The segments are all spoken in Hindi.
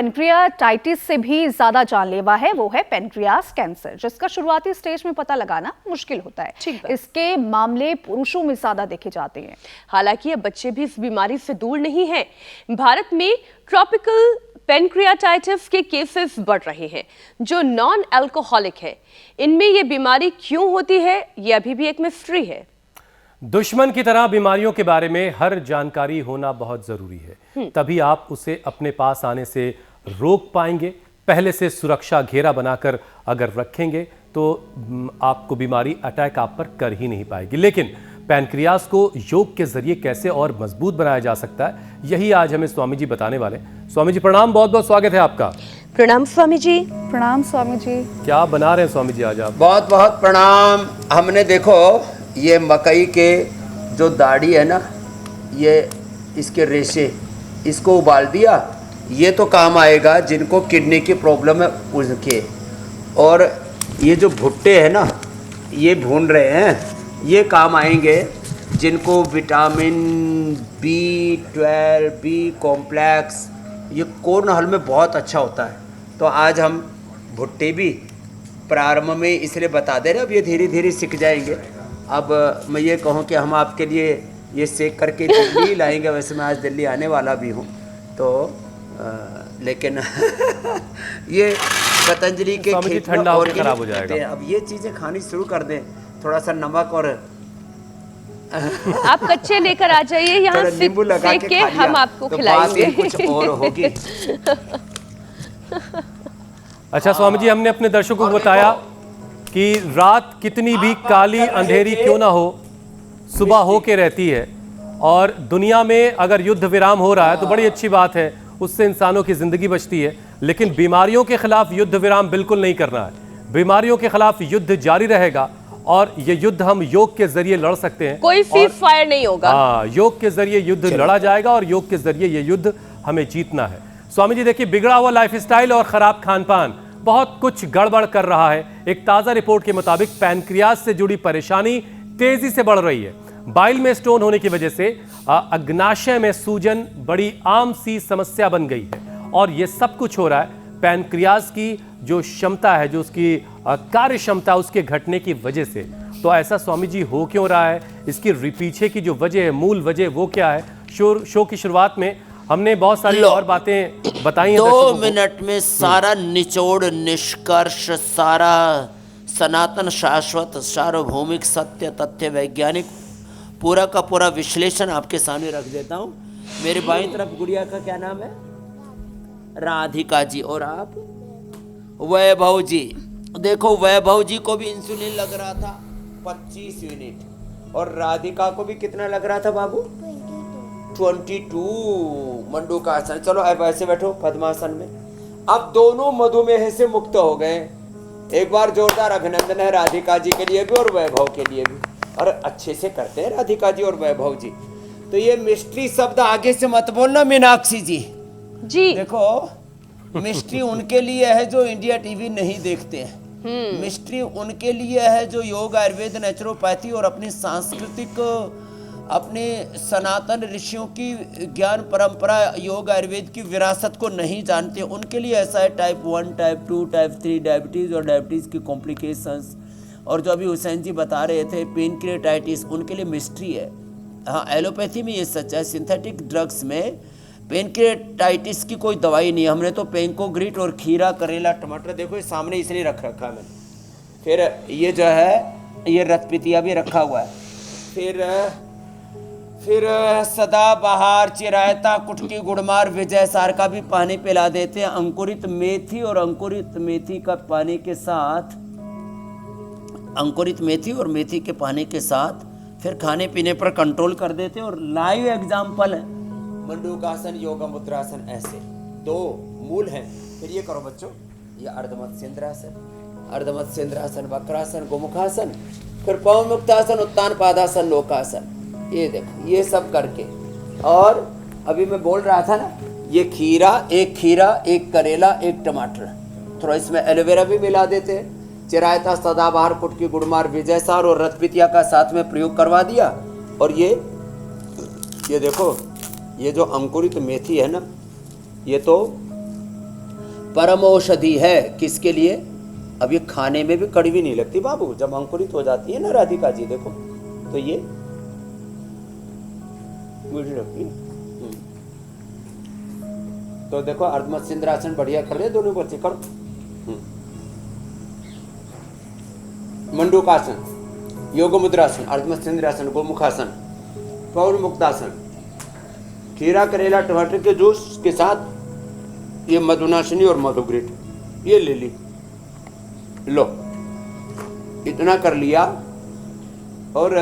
पेनक्रियाटाइटिस से भी ज्यादा जानलेवा है, वो है पेनक्रियास कैंसर, जिसका शुरुआती स्टेज में पता लगाना मुश्किल होता है। इसके मामले पुरुषों में ज्यादा देखे जाते हैं। हालांकि अब बच्चे भी इस बीमारी से दूर नहीं हैं। भारत में ट्रॉपिकल पेनक्रियाटाइटिस के केसेस बढ़ रहे हैं जो नॉन अल्कोहलिक है। इनमें यह बीमारी क्यों होती है, यह अभी भी एक मिस्ट्री है। दुश्मन की तरह बीमारियों के बारे में हर जानकारी होना बहुत जरूरी है, तभी आप उसे अपने पास आने से रोक पाएंगे। पहले से सुरक्षा घेरा बनाकर अगर रखेंगे तो आपको बीमारी अटैक आप पर कर ही नहीं पाएगी। लेकिन पैनक्रियास को योग के जरिए कैसे और मजबूत बनाया जा सकता है, यही आज हमें स्वामी जी बताने वाले। स्वामी जी प्रणाम, बहुत बहुत स्वागत है आपका। प्रणाम स्वामी जी। प्रणाम स्वामी जी। क्या बना रहे हैं स्वामी जी आज आप? बहुत बहुत प्रणाम। हमने देखो ये मकई के जो दाढ़ी है ना, ये इसके रेशे, इसको उबाल दिया। ये तो काम आएगा जिनको किडनी की प्रॉब्लम है उसके। और ये जो भुट्टे हैं ना, ये भून रहे हैं, ये काम आएंगे जिनको विटामिन B12, बी कॉम्प्लेक्स, ये कोर्न हल में बहुत अच्छा होता है। तो आज हम भुट्टे भी प्रारंभ में इसलिए बता दे रहे, अब ये धीरे धीरे सीख जाएंगे। अब मैं ये कहूँ कि हम आपके लिए ये सेक करके दिल्ली लाएंगे। वैसे मैं आज दिल्ली आने वाला भी हूँ, तो लेकिन ये पतंजलि के खेत में और खराब हो जाएगा। अब ये चीज़ें खानी शुरू कर दें, थोड़ा सा नमक और आप कच्चे लेकर आ जाइए, यहाँ नींबू लगा के हम आपको तो खिलाएंगे। कुछ और होगी। अच्छा स्वामी जी, हमने अपने दर्शकों को बताया कि रात कितनी भी काली अंधेरी क्यों ना हो, सुबह हो के रहती है। और दुनिया में अगर युद्ध विराम हो रहा है तो बड़ी अच्छी बात है, उससे इंसानों की जिंदगी बचती है। लेकिन बीमारियों के खिलाफ युद्ध विराम बिल्कुल नहीं करना है। बीमारियों के खिलाफ युद्ध जारी रहेगा और ये युद्ध हम योग के जरिए लड़ सकते हैं। कोई सीज फायर नहीं होगा। हाँ, योग के जरिए युद्ध लड़ा जाएगा और योग के जरिए ये युद्ध हमें जीतना है। स्वामी जी देखिए, बिगड़ा हुआ लाइफस्टाइल और खराब खान पान बहुत कुछ गड़बड़ कर रहा है। एक ताजा रिपोर्ट के मुताबिक पैनक्रियास से जुड़ी परेशानी तेजी से बढ़ रही है। बाइल में स्टोन होने की वजह से अग्नाशय में सूजन बड़ी आम सी समस्या बन गई है। और यह सब कुछ हो रहा है पैनक्रियास की जो क्षमता है, जो उसकी कार्य क्षमता, उसके घटने की वजह से। तो ऐसा स्वामी जी हो क्यों रहा है, इसकी पीछे की जो वजह है, मूल वजह वो क्या है? शो की शुरुआत में हमने बहुत सारी और बातें बताई हैं। 2 मिनट में सारा निचोड़, निष्कर्ष, सारा सनातन, शाश्वत, सार्वभौमिक, सत्य, तथ्य, वैज्ञानिक पूरा का पूरा विश्लेषण आपके सामने रख देता हूँ। मेरे बाईं तरफ गुड़िया का क्या नाम है? राधिका जी। और आप? वैभव जी। देखो वैभव जी को भी इंसुलिन लग रहा था 25 यूनिट, और राधिका को भी कितना लग रहा था बाबू? 22। मंडू का आसन। चलो अब ऐसे बैठो पद्मासन में। अब दोनों मधुमेह से मुक्त हो गए। एक बार जोरदार अभिनंदन है राधिका जी के लिए भी और वैभव के लिए भी। और अच्छे से करते हैं राधिका जी और वैभव जी। तो ये मिस्ट्री शब्द आगे से मत बोलना मीनाक्षी जी। देखो मिस्ट्री उनके लिए है जो इंडिया टीवी नहीं देखते हैं। मिस्ट्री उनके लिए है जो योग, आयुर्वेद, नेचुरोपैथी और अपनी सांस्कृतिक, अपने सनातन ऋषियों की ज्ञान परंपरा, योग आयुर्वेद की विरासत को नहीं जानते। उनके लिए ऐसा है टाइप 1, टाइप 2, टाइप 3 डायबिटीज़ और डायबिटीज़ की कॉम्प्लिकेशंस। और जो अभी हुसैन जी बता रहे थे पेनक्रियाटाइटिस, उनके लिए मिस्ट्री है। हाँ, एलोपैथी में ये सच है, सिंथेटिक ड्रग्स में पेनक्रियाटाइटिस की कोई दवाई नहीं है। हमने तो पेंकोग्रिट और खीरा, करेला, टमाटर, देखो ये सामने इसलिए रख रखा है मैंने। फिर ये जो है ये रतपितिया भी रखा हुआ है। फिर सदाबहार, चिरायता, कुटकी, गुड़मार, विजय सार का भी पानी पिला देते हैं। अंकुरित मेथी और अंकुरित मेथी का पानी के साथ, अंकुरित मेथी और मेथी के पानी के साथ फिर खाने पीने पर कंट्रोल कर देते हैं। और लाइव एग्जाम्पल है मंडूकासन, योगा मुद्रासन, ऐसे 2 मूल हैं। फिर ये करो बच्चों, ये अर्धमत्स्येंद्रासन, अर्धमत्स्येंद्रासन, वक्रासन, गोमुखासन, फिर पवन मुक्तासन, उत्तान पादासन, लोकासन। ये देखो ये सब करके। और अभी मैं बोल रहा था ना, ये खीरा, एक करेला, एक टमाटर, थोड़ा इसमें एलोवेरा भी मिला देते हैं। चिरायता, सदाबहार, कुटकी, गुड़मार, विजय सार और रतपितिया का साथ में प्रयोग करवा दिया। और ये देखो, ये जो अंकुरित मेथी है ना, ये तो परम औषधि है। किसके लिए? अब ये खाने में भी कड़वी नहीं लगती बाबू, जब अंकुरित हो जाती है ना राधिका जी, देखो तो ये मीठी लगती है। तो देखो अर्धमत्स्येंद्रासन बढ़िया कर रहे हैं दोनों बच्चे, करो। मंडूकासन, योग मुद्रासन, अर्धमत्स्येंद्रासन, गोमुखासन, पौर मुक्तासन, खीरा करेला टमाटर के जूस के साथ ये मधुनाशिनी और मधुग्रिट ये ले ली। लो इतना कर लिया और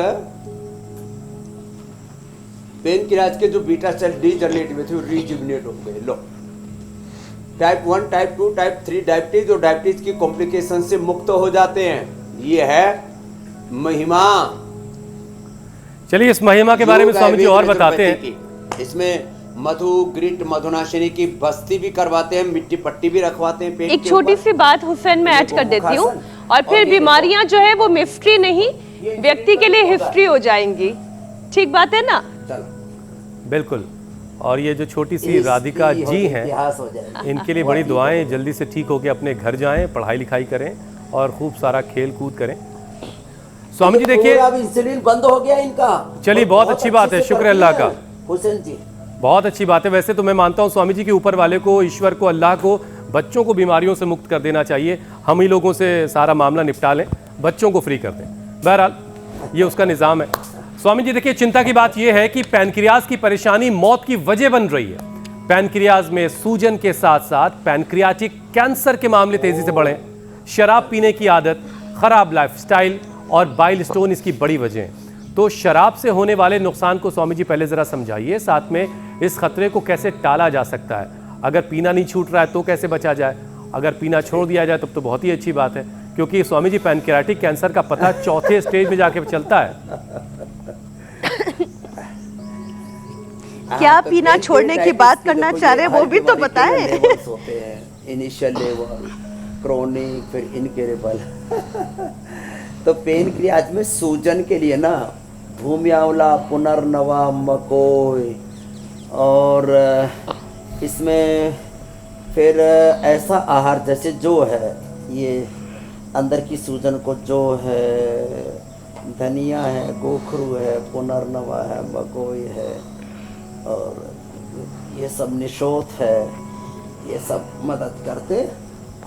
पेनक्रियाज के जो बीटा सेल डीजनरेट हुए थे वो रीजुविनेट हो गए। लो टाइप 1, टाइप 2, टाइप 3 डायबिटीज और डायबिटीज की कॉम्प्लिकेशन से मुक्त हो जाते हैं। ये है महिमा। चलिए इस महिमा के बारे में स्वामी जी और बताते हैं। इसमें मधु ग्रिट मधुनाशिनी की बस्ती भी करवाते हैं, मिट्टी पट्टी भी रखवाते हैं पेट एक के छोटी ऊपर। सी बात हुसैन मैं ऐड कर देती हूँ, और फिर बीमारियां जो है वो मिस्ट्री नहीं, व्यक्ति के लिए हिस्ट्री हो जाएंगी। ठीक बात है ना? चलो बिल्कुल। और ये जो छोटी सी राधिका जी हैं, इतिहास हो जाएगा। इनके लिए बड़ी दुआएं, जल्दी से ठीक होकर अपने घर जाएं, पढ़ाई लिखाई करें और खूब सारा खेल कूद करें। स्वामी जी देखिए, अब इंसुलिन बंद हो गया इनका। चलिए बहुत अच्छी बात है, शुक्र अल्लाह का। हुसैन जी बहुत अच्छी बात है। वैसे तो मैं मानता हूँ स्वामी जी के ऊपर वाले को, ईश्वर को, अल्लाह को बच्चों को बीमारियों से मुक्त कर देना चाहिए। हम ही लोगों से सारा मामला निपटा लें, बच्चों को फ्री कर दें। बहरहाल ये उसका निज़ाम है। स्वामी जी देखिए, चिंता की बात यह है कि पैनक्रियाज की परेशानी मौत की वजह बन रही है। पैनक्रियाज में सूजन के साथ साथ पैनक्रियाटिक कैंसर के मामले तेजी से बढ़े। शराब पीने की आदत, खराब लाइफस्टाइल और बाइल स्टोन इसकी बड़ी वजह हैं। तो शराब से होने वाले नुकसान को स्वामी जी पहले ज़रा समझाइए, साथ में इस खतरे को कैसे टाला जा सकता है। अगर पीना नहीं छूट रहा है तो कैसे बचा जाए, अगर पीना छोड़ दिया जाए तब तो बहुत ही अच्छी बात है, क्योंकि स्वामी जी पैनक्रियाटिक कैंसर का पता चौथे स्टेज में जाके चलता है। क्या पीना छोड़ने की बात करना चाह रहे हैं वो भी तो बताएं। इनिशियल लेवल, क्रोनिक, फिर इनक्यूरेबल। तो पेनक्रियाज में सूजन के लिए ना भूमि आंवला, पुनर्नवा, मकोई, और इसमें फिर ऐसा आहार जैसे जो है ये अंदर की सूजन को, जो है धनिया है, गोखरू है, पुनर्नवा है, मकोई है, और ये सब निशोत है, ये सब मदद करते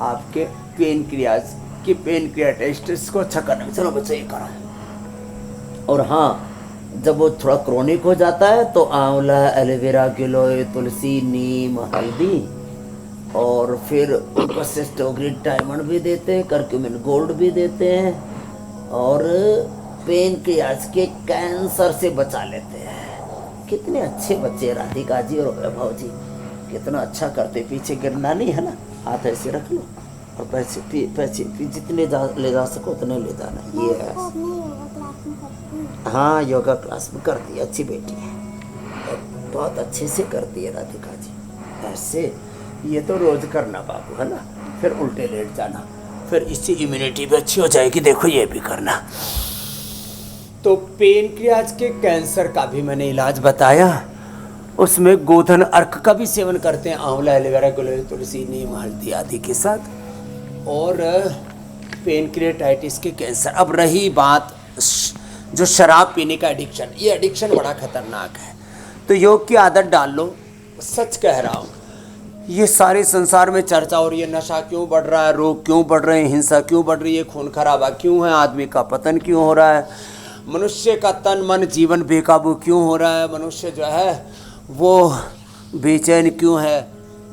आपके पेनक्रियाज की पेनक्रियाटाइटिस को अच्छा करने में। चलो बच्चे ये करो। और हाँ, जब वो थोड़ा क्रोनिक हो जाता है तो आंवला, एलोवेरा, गिलोय, तुलसी, नीम, हल्दी, और फिर ऊपर से स्टोग्रिड डायमंड भी देते हैं, करक्यूमिन गोल्ड भी देते हैं, और पेनक्रियाज के कैंसर से बचा लेते हैं। कितने अच्छे बच्चे राधिका जी और वैभव जी, कितना अच्छा करते। पीछे गिरना नहीं है ना, हाथ ऐसे रख लो और पैसे जितने ले जा सको उतने ले जाना। ये है, हाँ योगा क्लास में करती है, अच्छी बेटी है, बहुत अच्छे से करती है राधिका जी। ऐसे ये तो रोज करना बाबू, है ना। फिर उल्टे लेट जाना, फिर इससे इम्यूनिटी भी अच्छी हो जाएगी। देखो ये भी करना। तो पेनक्रियाज के कैंसर का भी मैंने इलाज बताया, उसमें गोधन अर्क का भी सेवन करते हैं, आंवला, एलोवेरा, गिलोय, तुलसी, नीम, हल्दी आदि के साथ। और पेनक्रियाटाइटिस के कैंसर। अब रही बात जो शराब पीने का एडिक्शन, ये एडिक्शन बड़ा खतरनाक है। तो योग की आदत डाल लो। सच कह रहा हूँ, ये सारे संसार में चर्चा हो रही है, नशा क्यों बढ़ रहा है, रोग क्यों बढ़ रहे हैं, हिंसा क्यों बढ़ रही है, खून खराबा क्यों है, आदमी का पतन क्यों हो रहा है, मनुष्य का तन मन जीवन बेकाबू क्यों हो रहा है, मनुष्य जो है वो बेचैन क्यों है।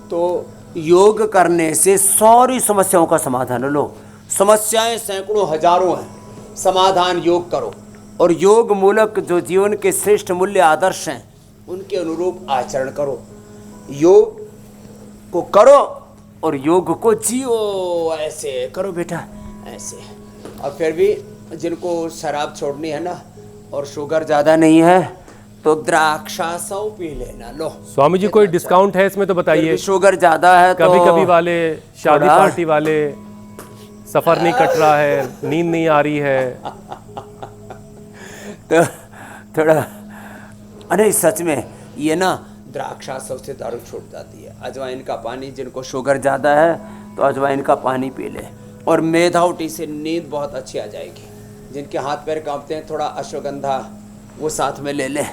तो योग करने से सारी समस्याओं का समाधान। लो, समस्याएं सैकड़ों हजारों हैं, समाधान योग करो। और योग मूलक जो जीवन के श्रेष्ठ मूल्य आदर्श हैं उनके अनुरूप आचरण करो। योग को करो और योग को जियो। ऐसे करो बेटा, ऐसे। और फिर भी जिनको शराब छोड़नी है ना और शुगर ज़्यादा नहीं है तो द्राक्षासव पी लेना। लो स्वामी जी कोई डिस्काउंट है इसमें तो बताइए। शुगर ज़्यादा है तो कभी कभी वाले शादी पार्टी वाले, सफर नहीं कट रहा है, नींद नहीं आ रही है, तो थोड़ा, अरे सच में ये ना द्राक्षासव से दारू छूट जाती है। अजवाइन का पानी, जिनको शुगर ज़्यादा है तो अजवाइन का पानी पी ले। और मेधावटी से नींद बहुत अच्छी आ जाएगी। जिनके हाथ पैर कांपते हैं, थोड़ा अश्वगंधा वो साथ में ले लें,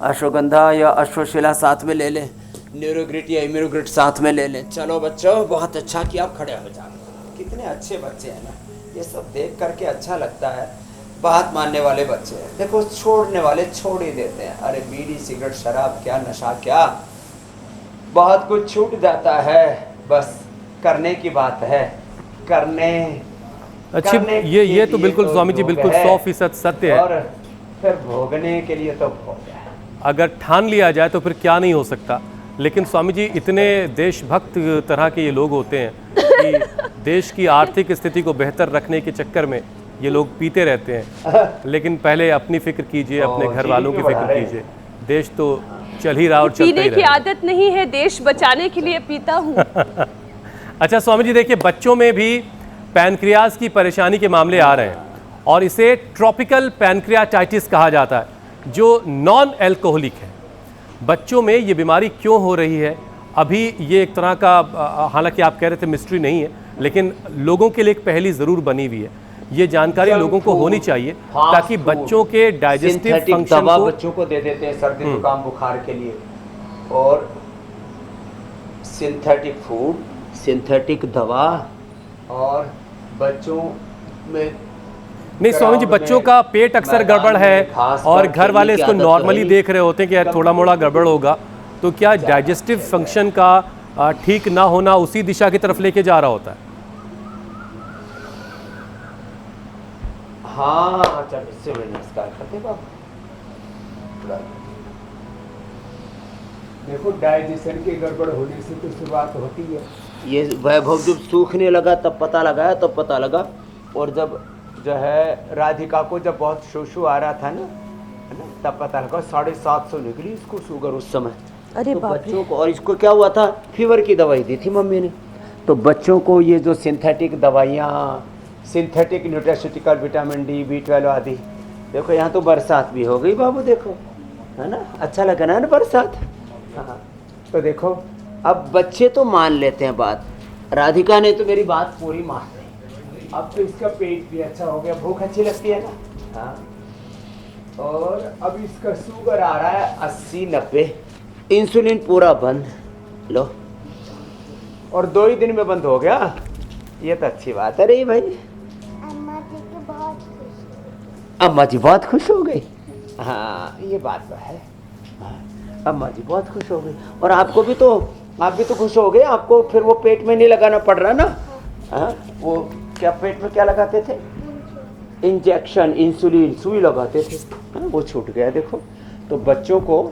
अश्वगंधा या अश्वशिला साथ में ले लें, न्यूरोग्रिट या इम्यूरोग्रिट साथ में ले लें। चलो बच्चों, बहुत अच्छा किया, आप खड़े हो जाओ। कितने अच्छे बच्चे हैं ना, ये सब देख करके अच्छा लगता है। बात मानने वाले बच्चे हैं। देखो, छोड़ने वाले छोड़ ही देते हैं। अरे बीड़ी सिगरेट शराब क्या, नशा क्या, बहुत कुछ छूट जाता है। बस करने की बात है, करने अच्छी ये तो बिल्कुल स्वामी जी बिल्कुल 100% सत्य है। और फिर भोगने के लिए तो भोग है। अगर ठान लिया जाए तो फिर क्या नहीं हो सकता। लेकिन स्वामी जी, इतने देशभक्त तरह के ये लोग होते हैं कि देश की आर्थिक स्थिति को बेहतर रखने के चक्कर में ये लोग पीते रहते हैं। लेकिन पहले अपनी फिक्र कीजिए, अपने घर वालों की फिक्र कीजिए। देश तो चल ही रहा और चलता ही पीने की रहेगा। आदत नहीं है, देश बचाने के लिए पीता हूँ। अच्छा स्वामी जी, देखिए बच्चों में भी पैनक्रियाज की परेशानी के मामले आ रहे हैं और इसे ट्रॉपिकल पैनक्रियाटाइटिस कहा जाता है, जो नॉन एल्कोहलिक है। बच्चों में ये बीमारी क्यों हो रही है, अभी ये एक तरह का, हालांकि आप कह रहे थे मिस्ट्री नहीं है, लेकिन लोगों के लिए एक पहली ज़रूर बनी हुई है। ये जानकारी लोगों को होनी चाहिए ताकि बच्चों के डाइजेस्टिव फंक्शन दवा को बच्चों को दे देते हैं सर्दी जुकाम बुखार के लिए, और सिंथेटिक फूड, सिंथेटिक दवा, और बच्चों में नहीं स्वामी जी, बच्चों का पेट अक्सर गड़बड़ है और घर वाले इसको नॉर्मली देख रहे होते हैं कि यार थोड़ा मोड़ा गड़बड़ होगा, तो क्या डाइजेस्टिव फंक्शन का ठीक ना होना उसी दिशा की तरफ लेके जा रहा होता है? हाँ, चल इससे नमस्कार करते बाबू। देखो, डाइजेशन की गड़बड़ होने से तो शुरुआत होती है। ये वैभव जब सूखने लगा तब पता लगा, तब पता लगा। और जब जो है राधिका को जब बहुत शोशू आ रहा था ना, है ना, तब पता लगा 750 निकली इसको शुगर उस समय। अरे तो बाप रे। बच्चों को, और इसको क्या हुआ था, फीवर की दवाई दी थी मम्मी ने। तो बच्चों को ये जो सिंथेटिक दवाइयाँ, synthetic nutraceutical, vitamin D, B12 आदि, देखो यहाँ तो बरसात भी हो गई बाबू, देखो है ना, अच्छा लगा ना बरसात। हाँ, तो देखो अब बच्चे तो मान लेते हैं बात। राधिका ने तो मेरी बात पूरी मान ली। अब तो इसका पेट भी अच्छा हो गया, भूख अच्छी लगती है ना। हाँ, और अब इसका शुगर आ रहा है 80-90, इंसुलिन पूरा बंद लो, और 2 ही दिन में बंद हो गया। ये तो अच्छी बात है रे भाई। अम्मा जी की बहुत खुश। अम्मा जी बहुत खुश हो गई। हाँ, ये बात तो है। हाँ, अम्मा जी बहुत खुश हो गई। और आपको भी तो, आप भी तो खुश हो गए। आपको फिर वो पेट में नहीं लगाना पड़ रहा ना। हाँ, वो क्या पेट में क्या लगाते थे, इंजेक्शन, इंसुलिन, सुई लगाते थे। हाँ, वो छूट गया। देखो, तो बच्चों को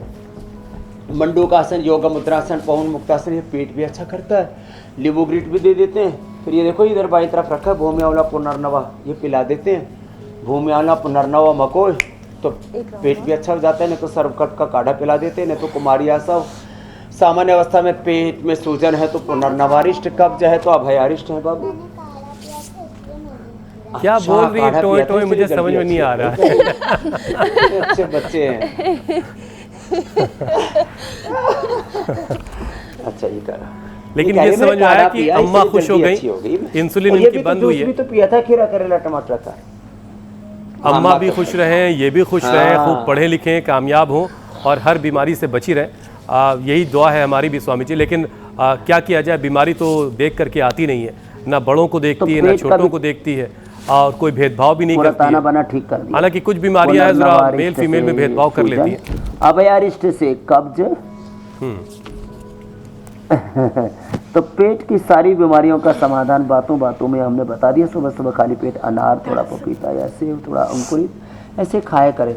मंडूकासन, योगा मुद्रासन, पवन मुक्तासन, ये पेट भी अच्छा करता है। लिवोग्रिट भी दे देते हैं। फिर ये देखो इधर बाई तरफ रखा है भूमि आंवला पुनर्नवा, ये पिला देते हैं। भूमि आंवला पुनर्नवा मकोई, तो पेट भी अच्छा हो जाता है। नहीं तो सर्वकट का काढ़ा पिला देते हैं, नहीं तो कुमारी आसव। सामान्य अवस्था में पेट में सूजन है तो पुनर्नवारिष्ट, कब्ज है तो अभयारिष्ट है बाबू। मैंने काढ़ा पिया था इसलिए मैंने क्या बोल रही है टोए टोए, मुझे समझ में नहीं आ रहा है। अच्छे बच्चे हैं। अच्छा, ये करा। लेकिन ये समझ में आया कि अम्मा खुश हो गई, इंसुलिन इनकी बंद हुई है। भी तो पिया था खीरा करेला टमाटर का। अम्मा भी खुश रहें, ये भी खुश रहें, खूब पढ़े लिखें, कामयाब हों और हर बीमारी से बची रहें। यही दुआ है हमारी भी स्वामी जी। लेकिन क्या किया जाए, बीमारी तो देख करके आती नहीं है, ना बड़ों को देखती है ना छोटों को देखती है, और कोई भेदभाव भी नहीं करती है। बना ठीक कर दिया। हालांकि कुछ बीमारियां हैं जरा मेल फीमेल में भेदभाव कर लेती हैं। अभयारिष्ट से कब्ज। तो पेट की सारी बीमारियों का समाधान बातों बातों में हमने बता दिया। सुबह सुबह खाली पेट अनार, थोड़ा पपीता या सेब, थोड़ा अंकुरित, ऐसे खाया करें।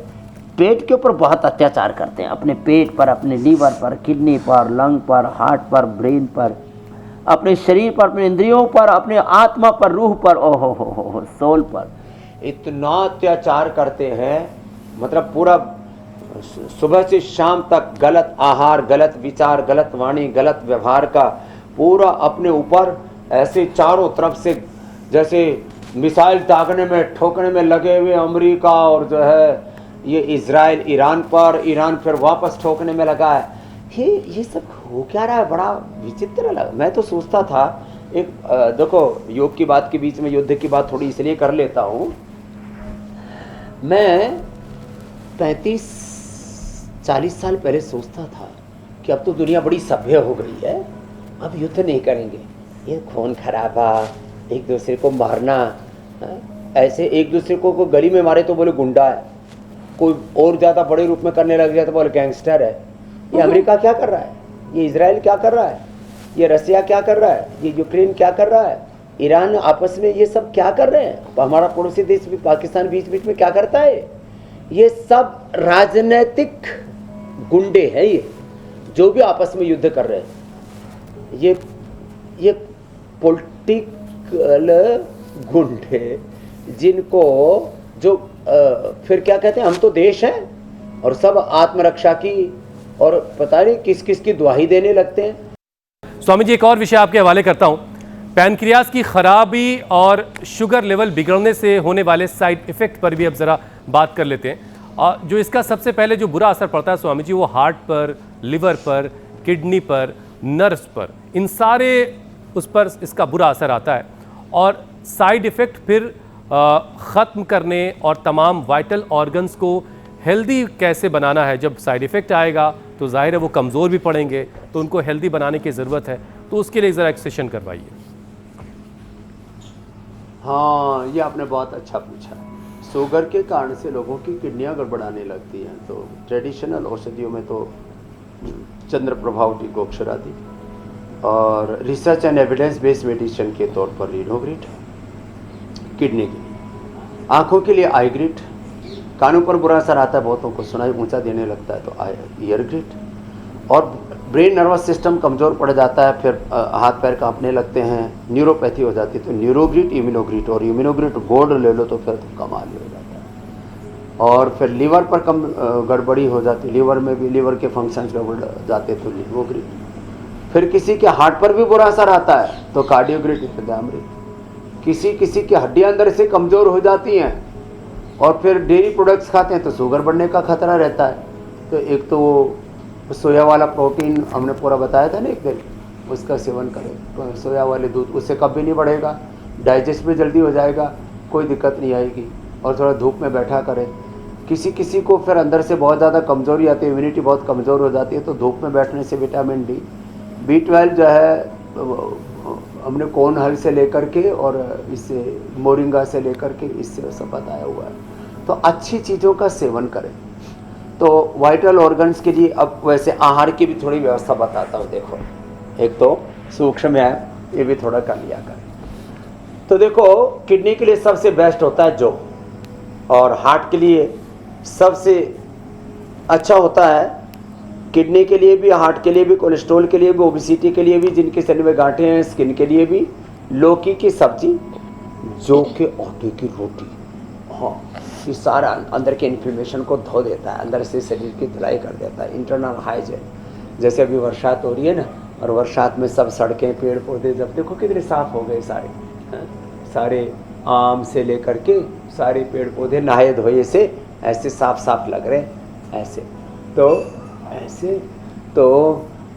पेट के ऊपर बहुत अत्याचार करते हैं, अपने पेट पर, अपने लीवर पर, किडनी पर, लंग पर, हार्ट पर, ब्रेन पर, अपने शरीर पर, अपने इंद्रियों पर, अपने आत्मा पर, रूह पर, ओहो हो सोल पर इतना अत्याचार करते हैं। मतलब पूरा सुबह से शाम तक गलत आहार, गलत विचार, गलत वाणी, गलत व्यवहार का पूरा अपने ऊपर ऐसे चारों तरफ से जैसे मिसाइल दागने में, ठोकने में लगे हुए अमेरिका, और जो है ये इजराइल ईरान पर, ईरान फिर वापस ठोकने में लगा है। ये सब हो क्या रहा है, बड़ा विचित्र लगा। मैं तो सोचता था एक देखो, योग की बात के बीच में युद्ध की बात थोड़ी इसलिए कर लेता हूँ। मैं 35-40 साल पहले सोचता था कि अब तो दुनिया बड़ी सभ्य हो गई है, अब युद्ध नहीं करेंगे, ये खून खराबा, एक दूसरे को मारना, ऐसे एक दूसरे को गली में मारे तो बोले गुंडा है, कोई और ज़्यादा बड़े रूप में करने लग जाए तो बोले गैंगस्टर है। ये अमेरिका क्या कर रहा है, ये इजराइल क्या कर रहा है, ये रसिया क्या कर रहा है, ये यूक्रेन क्या कर रहा है, ईरान आपस में ये सब क्या कर रहे हैं, हमारा पड़ोसी देश भी पाकिस्तान बीच बीच में क्या करता है। ये सब राजनीतिक गुंडे हैं, ये जो भी आपस में युद्ध कर रहे हैं, ये पॉलिटिकल गुंडे, जिनको जो फिर क्या कहते हैं, हम तो देश हैं और सब आत्मरक्षा की और पता नहीं किस किस की दुहाई देने लगते हैं। स्वामी जी, एक और विषय आपके हवाले करता हूं। पैनक्रियाज की खराबी और शुगर लेवल बिगड़ने से होने वाले साइड इफेक्ट पर भी अब जरा बात कर लेते हैं। जो इसका सबसे पहले जो बुरा असर पड़ता है स्वामी जी, वो हार्ट पर, लिवर पर, किडनी पर, नर्व्स पर, इन सारे उस पर इसका बुरा असर आता है। और साइड इफेक्ट फिर ख़त्म करने और तमाम वाइटल ऑर्गन्स को हेल्दी कैसे बनाना है। जब साइड इफ़ेक्ट आएगा तो जाहिर है वो कमज़ोर भी पड़ेंगे, तो उनको हेल्दी बनाने की ज़रूरत है। तो उसके लिए ज़रा एक सेशन करवाइए। हाँ, ये आपने बहुत अच्छा पूछा। शुगर के कारण से लोगों की किडनियाँ गड़बड़ाने लगती हैं, तो ट्रेडिशनल औषधियों में तो चंद्र प्रभाव टी गोक्षरादि और research and evidence based medicine के तौर पर रिनोग्रिड, किडनी के लिए, आँखों के लिए आई ग्रिड, कानों पर बुरा असर आता है, बहुतों को सुनाई ऊंचा देने लगता है तो ईयर ग्रिड, और ब्रेन नर्वस सिस्टम कमज़ोर पड़ जाता है, फिर हाथ पैर कांपने लगते हैं, न्यूरोपैथी हो जाती है तो न्यूरोग्रिड, इम्यूनोग्रिड, और इम्यूनोग्रिड गोल्ड ले लो तो फिर तो कमाल हो जाता है। और फिर लीवर पर कम गड़बड़ी हो जाती है, लीवर में भी लीवर के फंक्शंस गड़बड़ जाते तो लीवोग्रिड। फिर किसी के हार्ट पर भी बुरा असर आता है तो कार्डियोग्रिड, हृदयामृत। किसी की हड्डियां अंदर से कमज़ोर हो जाती हैं और फिर डेयरी प्रोडक्ट्स खाते हैं तो शुगर बढ़ने का खतरा रहता है। तो एक तो वो सोया वाला प्रोटीन हमने पूरा बताया था ना एक दिन, उसका सेवन करें, तो सोया वाले दूध, उससे कभी नहीं बढ़ेगा, डाइजेस्ट भी जल्दी हो जाएगा, कोई दिक्कत नहीं आएगी। और थोड़ा धूप में बैठा करें। किसी को फिर अंदर से बहुत ज़्यादा कमज़ोरी आती है, इम्यूनिटी बहुत कमज़ोर हो जाती है, तो धूप में बैठने से विटामिन डी, B12 जो है हमने कौन हल से लेकर के और इससे मोरिंगा से लेकर के इससे सब बताया हुआ है। तो अच्छी चीज़ों का सेवन करें। तो वाइटल ऑर्गन्स के लिए अब वैसे आहार की भी थोड़ी व्यवस्था बताता हूँ। देखो, एक तो सूक्ष्म है, ये भी थोड़ा कर लिया करें। तो देखो, किडनी के लिए सबसे बेस्ट होता है जौ, और हार्ट के लिए सबसे अच्छा होता है, किडनी के लिए भी, हार्ट के लिए भी, कोलेस्ट्रॉल के लिए भी, ओबेसिटी के लिए भी, जिनके शरीर में गांठें हैं, स्किन के लिए भी, लौकी की सब्जी, जौ के आटे की रोटी। हाँ, ये सारा अंदर के इन्फ्लेमेशन को धो देता है, अंदर से शरीर की धुलाई कर देता है, इंटरनल हाइजीन। जैसे अभी बरसात हो रही है ना, और बरसात में सब सड़कें, पेड़ पौधे, जब देखो कितने साफ हो गए सारे, सारे आम से लेकर के सारे पेड़ पौधे नहाए धोए से ऐसे साफ साफ लग रहे हैं, ऐसे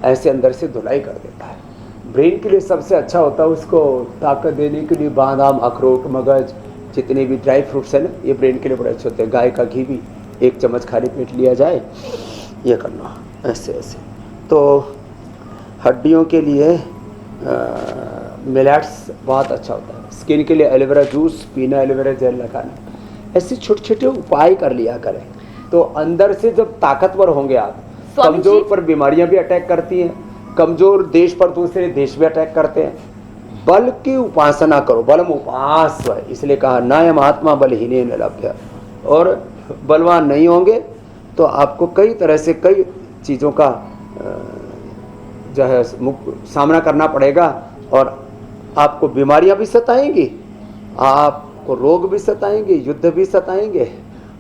ऐसे अंदर से धुलाई कर देता है। ब्रेन के लिए सबसे अच्छा होता है, उसको ताकत देने के लिए बादाम, अखरोट, मगज, जितने भी ड्राई फ्रूट्स हैं ना, ये ब्रेन के लिए बड़े अच्छे होते हैं। गाय का घी भी 1 चम्मच खाली पेट लिया जाए, ये करना ऐसे ऐसे। तो हड्डियों के लिए मिलेट्स बहुत अच्छा होता है। स्किन के लिए एलोवेरा जूस पीना, एलोवेरा जेल लगाना, ऐसे छोटे छोटे उपाय कर लिया करें। तो अंदर से जब ताकतवर होंगे आप, कमजोर पर बीमारियां भी अटैक करती हैं, कमजोर देश पर दूसरे देश भी अटैक करते हैं। बल की उपासना करो, बलम उपास है, इसलिए कहा नायम आत्मा बलहीने न लभ्य। और बलवान नहीं होंगे तो आपको कई तरह से कई चीज़ों का जो है सामना करना पड़ेगा, और आपको बीमारियां भी सताएंगी, आपको रोग भी सताएंगे, युद्ध भी सताएंगे,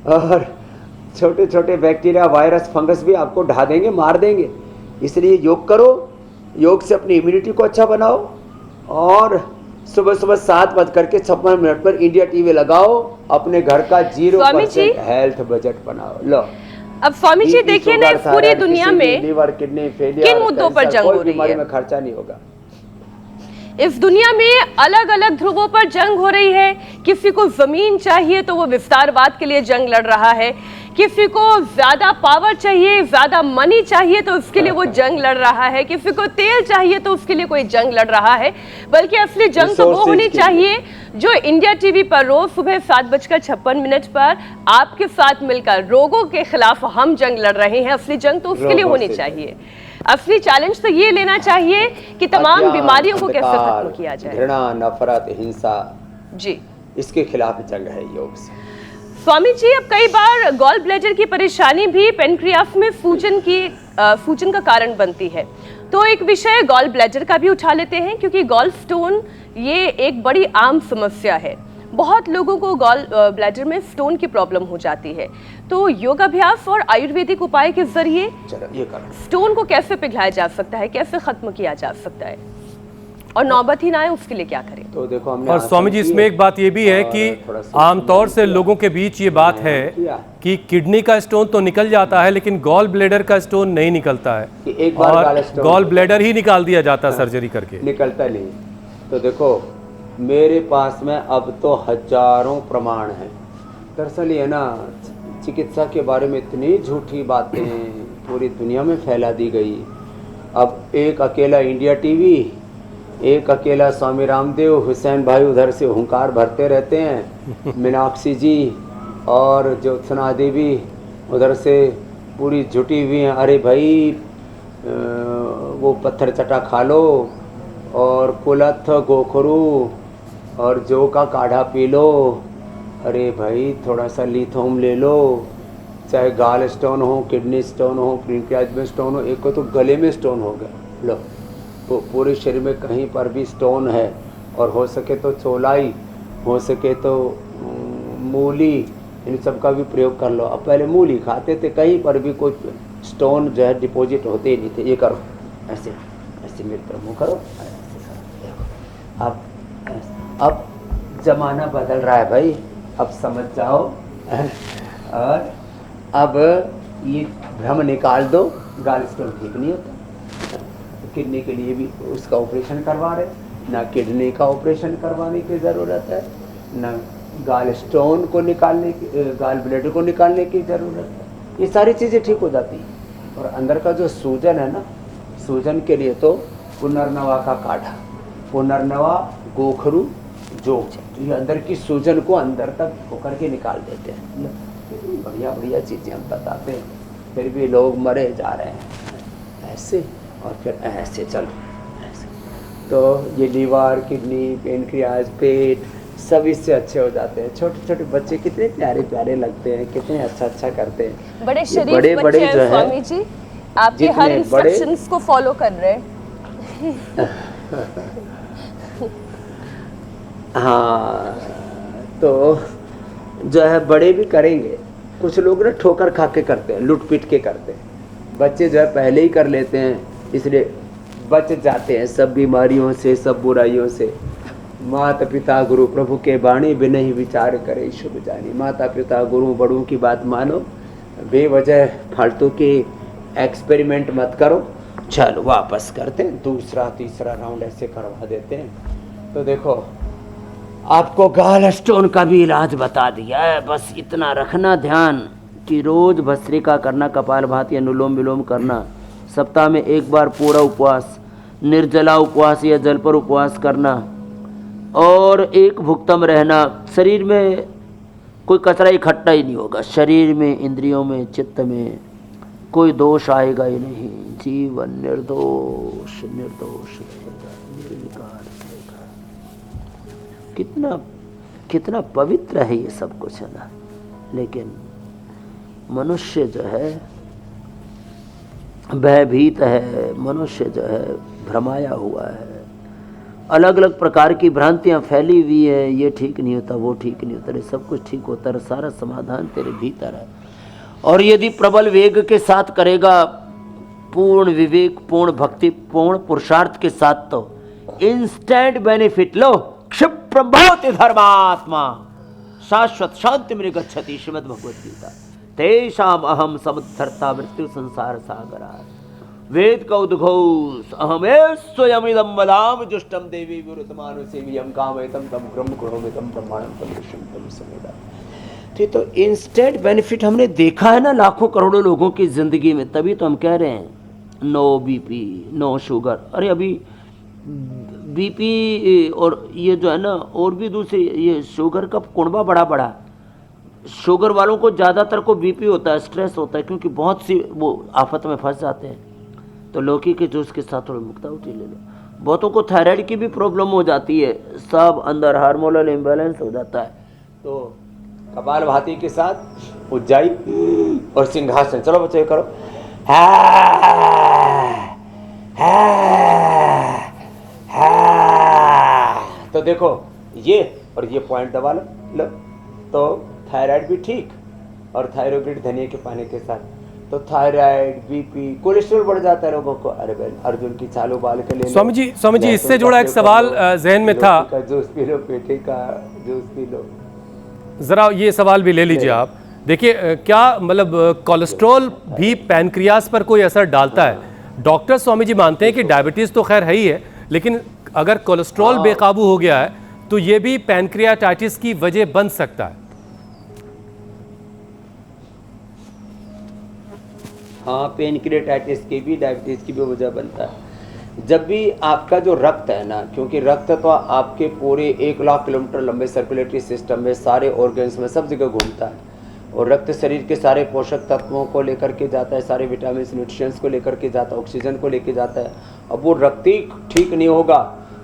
और छोटे छोटे बैक्टीरिया, वायरस, फंगस भी आपको ढा देंगे, मार देंगे। इसलिए योग करो, योग से अपनी इम्यूनिटी को अच्छा बनाओ, और सुबह सुबह 7:56 पर इंडिया टीवी लगाओ, अपने घर का 0% हेल्थ बजट बनाओ। लो, अब स्वामी जी देखिए ना, इस पूरी दुनिया में लीवर किडनी फेलियर किन मुद्दों पर जंग हो रही है? में खर्चा नहीं होगा। इस दुनिया में अलग अलग ध्रुवों पर जंग हो रही है। किसी को जमीन चाहिए तो वो विस्तारवाद के लिए जंग लड़ रहा है, किसी को ज्यादा पावर चाहिए, ज्यादा मनी चाहिए तो उसके लिए वो जंग लड़ रहा है, किसी को तेल चाहिए तो उसके लिए कोई जंग लड़ रहा है। बल्कि असली जंग तो वो होनी चाहिए जो इंडिया टीवी पर रोज सुबह 7:56 पर आपके साथ मिलकर रोगों के खिलाफ हम जंग लड़ रहे हैं। असली जंग तो उसके लिए होनी चाहिए। असली चैलेंज तो ये लेना चाहिए कि तमाम बीमारियों को कैसे खत्म किया जाए। घृणा, नफरत, हिंसा, जी, इसके खिलाफ जंग है योग से। स्वामी जी, अब कई बार गॉल ब्लैडर की परेशानी भी पेनक्रियास में सूजन का कारण बनती है। तो एक विषय गॉल ब्लैडर का भी उठा लेते हैं, क्योंकि गॉल स्टोन ये एक बड़ी आम समस्या है। बहुत लोगों को गॉल ब्लैडर में स्टोन की प्रॉब्लम हो जाती है। तो योगाभ्यास और आयुर्वेदिक उपाय के जरिए स्टोन को कैसे पिघलाया जा सकता है, कैसे खत्म किया जा सकता है, और नौबत ही ना आए उसके लिए क्या करें? तो देखो, हमने और स्वामी जी इसमें एक बात ये भी है कि आमतौर से लोगों के बीच ये बात है कि किडनी का स्टोन तो निकल जाता है लेकिन गॉल ब्लैडर का स्टोन नहीं निकलता है, एक बार और गॉल ब्लैडर ही निकाल दिया जाता है सर्जरी करके, निकलता नहीं। तो देखो, मेरे पास में अब तो हजारों प्रमाण हैं। दरअसल ये ना, चिकित्सा के बारे में इतनी झूठी बातें पूरी दुनिया में फैला दी गई। अब एक अकेला इंडिया टीवी, एक अकेला स्वामी रामदेव, हुसैन भाई उधर से हुंकार भरते रहते हैं, मीनाक्षी जी और ज्योत्सना देवी उधर से पूरी जुटी हुई हैं। अरे भाई, वो पत्थर चटा खा लो, और कुलथ, गोखरू और जौ का काढ़ा पी लो। अरे भाई, थोड़ा सा लिथोम ले लो, चाहे गाल स्टोन हो, किडनी स्टोन हो, पेनक्रियाज में स्टोन हो। एक को तो गले में स्टोन हो गया, लो, तो पूरे शरीर में कहीं पर भी स्टोन है। और हो सके तो चौलाई, हो सके तो मूली, इन सब का भी प्रयोग कर लो। अब पहले मूली खाते थे, कहीं पर भी कोई स्टोन जो है डिपॉजिट होते ही नहीं थे। ये करो, ऐसे ऐसे मेरे तरफ मुँह करो, ऐसे करो। अब जमाना बदल रहा है भाई, अब समझ जाओ। और अब ये भ्रम निकाल दो, गाल स्टोन ठीक नहीं होता। किडनी के लिए भी उसका ऑपरेशन करवा रहे, ना किडनी का ऑपरेशन करवाने की ज़रूरत है, ना गाल स्टोन को निकालने की, गाल ब्लैडर को निकालने की ज़रूरत है। ये सारी चीज़ें ठीक हो जाती हैं। और अंदर का जो सूजन है ना, सूजन के लिए तो पुनर्नवा का काढ़ा, पुनर्नवा, गोखरू, जो ये अंदर की सूजन को अंदर तक होकर के निकाल देते हैं। बढ़िया बढ़िया चीज़ें हम बताते हैं, फिर भी लोग मरे जा रहे हैं ऐसे, और फिर ऐसे चलो ऐसे। तो ये लीवर, किडनी, पेनक्रियाज, पेट सब इससे अच्छे हो जाते हैं। छोटे छोटे बच्चे कितने प्यारे प्यारे लगते हैं, कितने अच्छा करते हैं। बड़े शरीफ बच्चे हैं स्वामी जी, आपके हर इंस्ट्रक्शंस को फॉलो कर रहे हैं। हाँ, तो जो है बड़े भी करेंगे। कुछ लोग ना ठोकर खा के करते हैं, लूट पीट के करते हैं। बच्चे जो है पहले ही कर लेते हैं, इसलिए बच जाते हैं सब बीमारियों से, सब बुराइयों से। माता पिता गुरु प्रभु के बाणी बिन ही विचार करे शुभ जानी। माता पिता गुरु बड़ों की बात मानो, बेवजह फालतू के एक्सपेरिमेंट मत करो। चलो वापस करते हैं, दूसरा तीसरा राउंड ऐसे करवा देते हैं। तो देखो, आपको गाल स्टोन का भी इलाज बता दिया है। बस इतना रखना ध्यान कि रोज भस्त्रिका करना, कपालभाति, अनुलोम विलोम करना, सप्ताह में एक बार पूरा उपवास, निर्जला उपवास या जल पर उपवास करना, और एक भुक्तम रहना। शरीर में कोई कचरा इकट्ठा ही नहीं होगा, शरीर में, इंद्रियों में, चित्त में कोई दोष आएगा ही नहीं। जीवन निर्दोष निर्दोष निर्विकार। कितना पवित्र है ये सब कुछ, है ना। लेकिन मनुष्य जो है भयभीत है, मनुष्य जो है भ्रमाया हुआ है, अलग अलग प्रकार की भ्रांतियां फैली हुई है। ये ठीक नहीं होता, वो ठीक नहीं होता, सब कुछ ठीक होता है, सारा समाधान तेरे भीतर है। और यदि प्रबल वेग के साथ करेगा, पूर्ण विवेक, पूर्ण भक्ति, पूर्ण पुरुषार्थ के साथ, तो इंस्टेंट बेनिफिट लो। क्षिप्रम भवति धर्मात्मा शाश्वत शांति में गच्छति, श्रीमद् भगवद गीता। तेषाम अहम समुद्धर्ता मृत्यु संसार सागरा। वेद का उद्घोष अहमे स्वयमिदं वदामि जुष्टम देवी विरुद्धमानुसेव्यं कामयतम तम ब्रह्म करोमितम ब्रह्मांडम तम विष्णुम तम समेदा। तो इंस्टेंट बेनिफिट हमने देखा है ना लाखों करोड़ों लोगों की जिंदगी में, तभी तो हम कह रहे हैं नो बीपी नो शुगर। अरे अभी बीपी और ये जो है ना और भी दूसरी ये शुगर का कुनबा बड़ा बड़ा। शुगर वालों को ज़्यादातर को बीपी होता है, स्ट्रेस होता है, क्योंकि बहुत सी वो आफत में फंस जाते हैं। तो लौकी के जूस के साथ थोड़ी मुक्ता उठी ले लो। बहुतों को थायराइड की भी प्रॉब्लम हो जाती है, सब अंदर हार्मोनल इम्बैलेंस हो जाता है। तो कपालभाति के साथ उज्जाई और सिंहासन, चलो बच्चे करो। तो देखो ये और ये पॉइंट दबा लो तो थायराइड भी ठीक, और थायरोइड धनिया के पानी के साथ तो थायराइड बीपी कोलेस्ट्रॉल बढ़ जाता है लोगों को। अरे बहन अर्जुन की चालू बाल के लिए स्वामी जी इससे जुड़ा एक सवाल जहन में था, जूस पी लो, पेटे का जूस पी लो। जरा ये सवाल भी ले लीजिए आप। देखिए क्या मतलब कोलेस्ट्रॉल भी पैनक्रियास पर कोई असर डालता है? डॉक्टर स्वामी जी मानते हैं कि डायबिटीज तो खैर है ही है, लेकिन अगर कोलेस्ट्रॉल बेकाबू हो गया है तो ये भी पैनक्रियाटाइटिस की वजह बन सकता है। हाँ, पैनक्रियाटाइटिस की भी डायबिटीज की भी वजह बनता है। जब भी आपका जो रक्त है ना, क्योंकि रक्त तो आपके पूरे 1 लाख किलोमीटर लंबे सर्कुलेटरी सिस्टम में सारे ऑर्गन्स में सब जगह घूमता है, और रक्त शरीर के सारे पोषक तत्वों को लेकर के जाता है, सारे विटामिन न्यूट्रिएंट्स को लेकर के जाता है, ऑक्सीजन को लेकर जाता है। अब वो रक्त ही ठीक नहीं होगा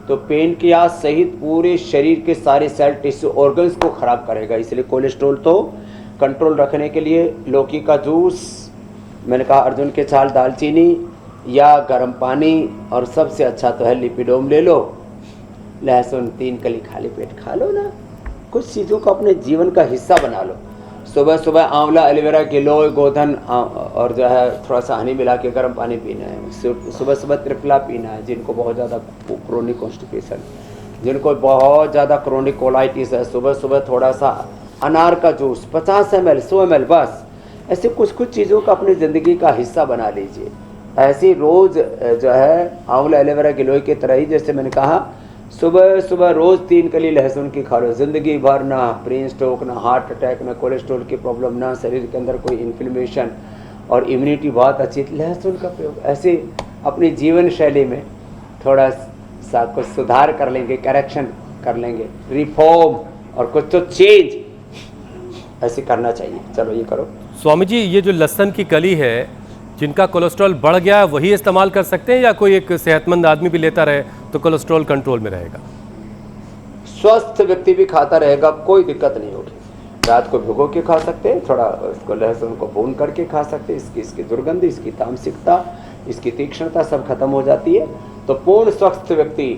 तो पैनक्रियास सहित पूरे शरीर के सारे सेल टिश्यू ऑर्गन्स को खराब करेगा। इसलिए कोलेस्ट्रॉल तो कंट्रोल रखने के लिए लौकी का जूस, मैंने कहा अर्जुन के छाल, दालचीनी या गर्म पानी, और सबसे अच्छा तो है लिपिडोम ले लो, लहसुन 3 कली खाली पेट खा लो ना। कुछ चीज़ों को अपने जीवन का हिस्सा बना लो। सुबह सुबह आंवला, एलोवेरा, गिलोय, गोधन और जो है थोड़ा सा हनी मिला के गर्म पानी पीना है। सुबह सुबह त्रिफला पीना है जिनको बहुत ज़्यादा क्रोनिक कॉन्स्टिपेशन, जिनको बहुत ज़्यादा क्रोनिक कोलाइटिस है, सुबह सुबह थोड़ा सा अनार का जूस 50 ml 100 ml बस। ऐसे कुछ कुछ चीज़ों का अपनी ज़िंदगी का हिस्सा बना लीजिए। ऐसी रोज़ जो है आंवला, एलोवेरा, गिलोय की तरह ही, जैसे मैंने कहा सुबह सुबह रोज़ 3 कली लहसुन की खा लो। ज़िंदगी भर ना ब्रेन स्ट्रोक, ना हार्ट अटैक, ना कोलेस्ट्रॉल की प्रॉब्लम, ना शरीर के अंदर कोई इन्फ्लेमेशन, और इम्यूनिटी बहुत अच्छी। लहसुन का प्रयोग ऐसे अपनी जीवन शैली में थोड़ा सा कुछ सुधार कर लेंगे, करेक्शन कर लेंगे, रिफॉर्म और कुछ तो चेंज ऐसे करना चाहिए। चलो ये करो। स्वामी जी ये जो लहसुन की कली है, जिनका कोलेस्ट्रॉल बढ़ गया है वही इस्तेमाल कर सकते हैं, या कोई एक सेहतमंद आदमी भी लेता रहे तो कोलेस्ट्रॉल कंट्रोल में रहेगा? स्वस्थ व्यक्ति भी खाता रहेगा, कोई दिक्कत नहीं होगी। रात को भिगो के खा सकते हैं, थोड़ा उसको लहसुन को भून करके खा सकते हैं। इसकी दुर्गंध, इसकी तामसिकता, इसकी तीक्ष्णता सब खत्म हो जाती है। तो पूर्ण स्वस्थ व्यक्ति